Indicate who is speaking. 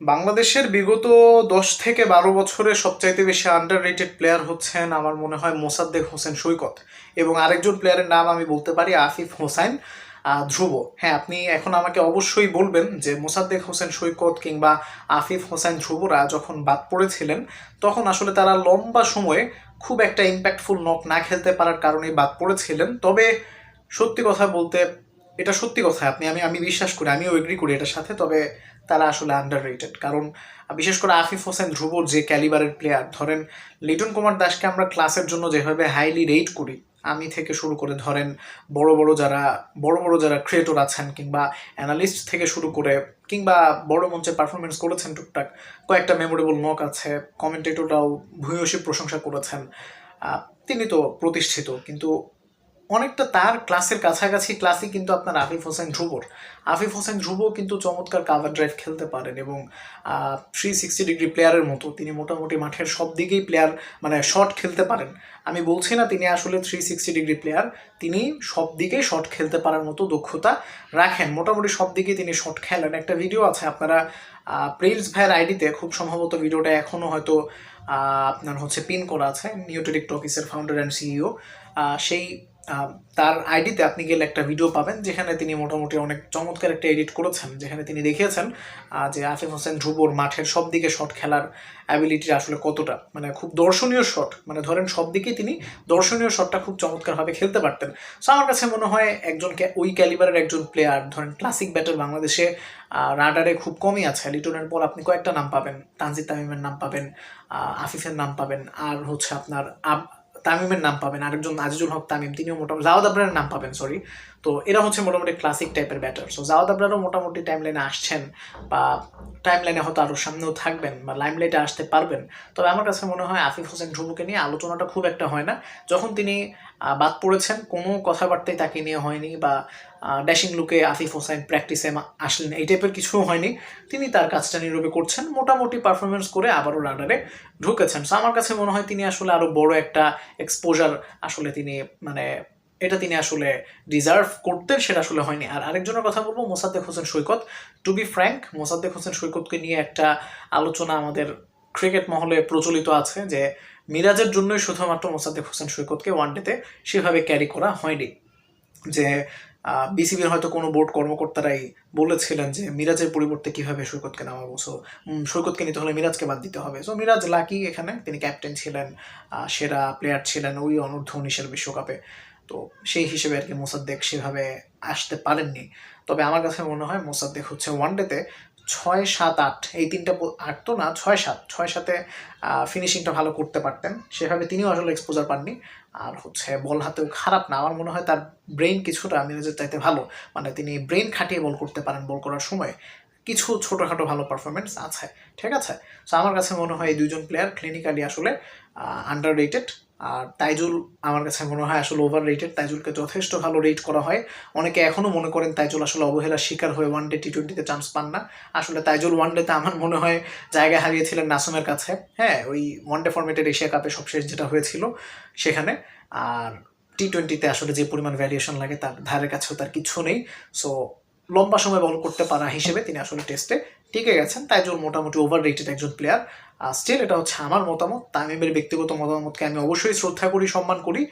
Speaker 1: বাংলাদেশের বিগত 10 থেকে 12 বছরে সবচাইতে বেশি আন্ডাররেটেড প্লেয়ার হচ্ছেন আমার মনে হয় মোসাদ্দেক হোসেন সৈকত। এবং আরেকজন প্লেয়ারের নাম আমি বলতে পারি আফিফ হোসাইন ধ্রুব। হ্যাঁ, আপনি এখন আমাকে অবশ্যই বলবেন যে মোসাদ্দেক হোসেন সৈকত কিংবা আফিফ হোসাইন ধ্রুবরা যখন বাদ পড়েছিলেন তখন আসলে তারা লম্বা সময়ে খুব একটা ইম্প্যাক্টফুল নক না খেলতে পারার কারণেই বাদ পড়েছিলেন। তবে সত্যি কথা বলতে এটা সত্যি কথা, আপনি আমি আমি বিশ্বাস করি, আমিও এগ্রি করি এটার সাথে। তবে তারা আসলে আন্ডার রেটেড, কারণ বিশেষ করে আফিফ হোসেন ধ্রুবর যে ক্যালিবারের প্লেয়ার, ধরেন লিটন কুমার দাসকে আমরা ক্লাসের জন্য যেভাবে হাইলি রেট করি, আমি থেকে শুরু করে ধরেন বড় বড় যারা ক্রিয়েটর আছেন কিংবা অ্যানালিস্ট থেকে শুরু করে কিংবা বড় মঞ্চে পারফরমেন্স করেছেন টুকটাক, কয়েকটা মেমোরেবল নক আছে, কমেন্টেটররাও ভূয়সী প্রশংসা করেছেন। তিনি তো প্রতিষ্ঠিত, কিন্তু অনেকটা তার ক্লাসের কাছাকাছি ক্লাসই কিন্তু আপনার আফিফ হোসেন ধ্রুব কিন্তু চমৎকার কাভার ড্রাইভ খেলতে পারেন এবং 360 ডিগ্রি প্লেয়ারের মতো তিনি মোটামুটি মাঠের সব দিকেই প্লেয়ার মানে শট খেলতে পারেন। আমি বলছি না তিনি আসলে 360 ডিগ্রি প্লেয়ার, তিনি সব দিকেই শট খেলতে পারার মতো দক্ষতা রাখেন, মোটামুটি সব দিকেই তিনি শট খেলেন। একটা ভিডিও আছে আপনারা প্রিন্স ভাইয়ের আইডিতে, খুব সম্ভবত ভিডিওটা এখনও হয়তো আপনার হচ্ছে পিন করা আছে, নিউটেরিক টকিসের ফাউন্ডার অ্যান্ড সিইও। সেই তার আইডিতে আপনি গেলে একটা ভিডিও পাবেন যেখানে তিনি মোটামুটি অনেক চমৎকার একটা এডিট করেছেন, যেখানে তিনি দেখিয়েছেন যে আফিফ হোসেন ধ্রুবর মাঠের সব দিকে শট খেলার অ্যাবিলিটি আসলে কতটা, মানে খুব দর্শনীয় শট, মানে ধরেন সব দিকেই তিনি দর্শনীয় শটটা খুব চমৎকারভাবে খেলতে পারতেন। সো আমার কাছে মনে হয় একজনকে ওই ক্যালিবারের একজন প্লেয়ার, ধরেন ক্লাসিক ব্যাটার বাংলাদেশে রাডারে খুব কমই আছে। লিটনের পর আপনি কয়েকটা নাম পাবেন, তানজিদ তামিমের নাম পাবেন, আফিফের নাম পাবেন, আর হচ্ছে আপনার তামিমের নাম পাবেন, আরেকজন আজিজুল হক তামিম, তিনিও মোটামুটি জাওয়াদ আবরারের নাম পাবেন, সরি। তো এরা হচ্ছে মোটামুটি ক্লাসিক টাইপের ব্যাটার। সো জাওয়াদ আবরারও মোটামুটি টাইম লাইনে আসছেন বা টাইম লাইনে হয়তো আরও সামনেও থাকবেন বা লাইমলাইটে আসতে পারবেন। তবে আমার কাছে মনে হয় আফিফ হোসেন ধ্রুবকে নিয়ে আলোচনাটা খুব একটা হয় না। যখন তিনি বাদ পড়েছেন কোনো কথাবার্তাই তাকে নিয়ে হয়নি, বা ড্যাশিং লুকে আফিফ হোসেন প্র্যাকটিসে আসলেন এই টাইপের কিছু হয়নি। তিনি তার কাজটা নীরবে করছেন, মোটামুটি পারফরমেন্স করে আবারও রাডারে ঢুকেছেন। সো আমার কাছে মনে হয় তিনি আসলে আরও বড় একটা এক্সপোজার আসলে তিনি মানে এটা তিনি আসলে ডিজার্ভ করতেন, সেটা আসলে হয়নি। আর আরেকজনের কথা বলবো Mosaddek Hossain Saikat. To be frank, Mosaddek Hossain সৈকতকে নিয়ে একটা আলোচনা আমাদের ক্রিকেট মহলে প্রচলিত আছে যে মিরাজের জন্যই শুধুমাত্র মোসাদ্দেক হোসেন সৈকতকে ওয়ানডেতে সেভাবে ক্যারি করা হয়নি। যে বিসিবির হয়তো কোনো বোর্ড কর্মকর্তারাই বলেছিলেন যে মিরাজের পরিবর্তে কিভাবে সৈকতকে নামাবো, সো সৈকতকে নিতে হলে মিরাজকে বাদ দিতে হবে। সো মিরাজ লাকি, এখানে তিনি ক্যাপ্টেন ছিলেন, সেরা প্লেয়ার ছিলেন ওই অনূর্ধ্ব-19 বিশ্বকাপে। তো সেই হিসেবে আর কি মোসাদ্দেক সেভাবে আসতে পারেননি। তবে আমার কাছে মনে হয় মোসাদ্দেক হচ্ছে ওয়ানডেতে 6, 7, 8 এই তিনটা 8 তো না, 6, 7 ফিনিশিংটা ভালো করতে পারতেন, সেভাবে তিনিও আসলে এক্সপোজার পাননি। আর হচ্ছে বল হাতেও খারাপ না, আমার মনে হয় তার ব্রেইন কিছুটা মিরাজের চাইতে ভালো, মানে তিনি ব্রেইন খাটিয়ে বল করতে পারেন, বল করার সময় কিছু ছোটোখাটো ভালো পারফরমেন্স আছে, ঠিক আছে। সো আমার কাছে মনে হয় এই দুইজন প্লেয়ার ক্লিনিক্যালি আসলে আন্ডার রেটেড। আর তাইজুল আমার কাছে মনে হয় আসলে ওভার রেটেড, তাইজুলকে যথেষ্ট ভালো রেট করা হয়। অনেকে এখনও মনে করেন তাইজুল আসলে অবহেলার শিকার হয়ে ওয়ানডে টি-20তে চান্স পান না। আসলে তাইজুল ওয়ানডেতে আমার মনে হয় জায়গা হারিয়েছিলেন নাসুমের কাছে, হ্যাঁ, ওই ওয়ানডে ফরম্যাটের এশিয়া কাপে সবশেষ যেটা হয়েছিল সেখানে। আর টি-20তে আসলে যে পরিমাণ ভ্যারিয়েশন লাগে তার ধারে কাছেও তার কিছু নেই। সো লম্বা সময় বল করতে পারা হিসেবে তিনি আসলে টেস্টে টিকে গেছেন। তাইজুল মোটামুটি ওভার রেটেড একজন প্লেয়ার। স্টিল এটা হচ্ছে আমার মতামত, তামিমের ব্যক্তিগত মতামতকে আমি অবশ্যই শ্রদ্ধা করি, সম্মান করি।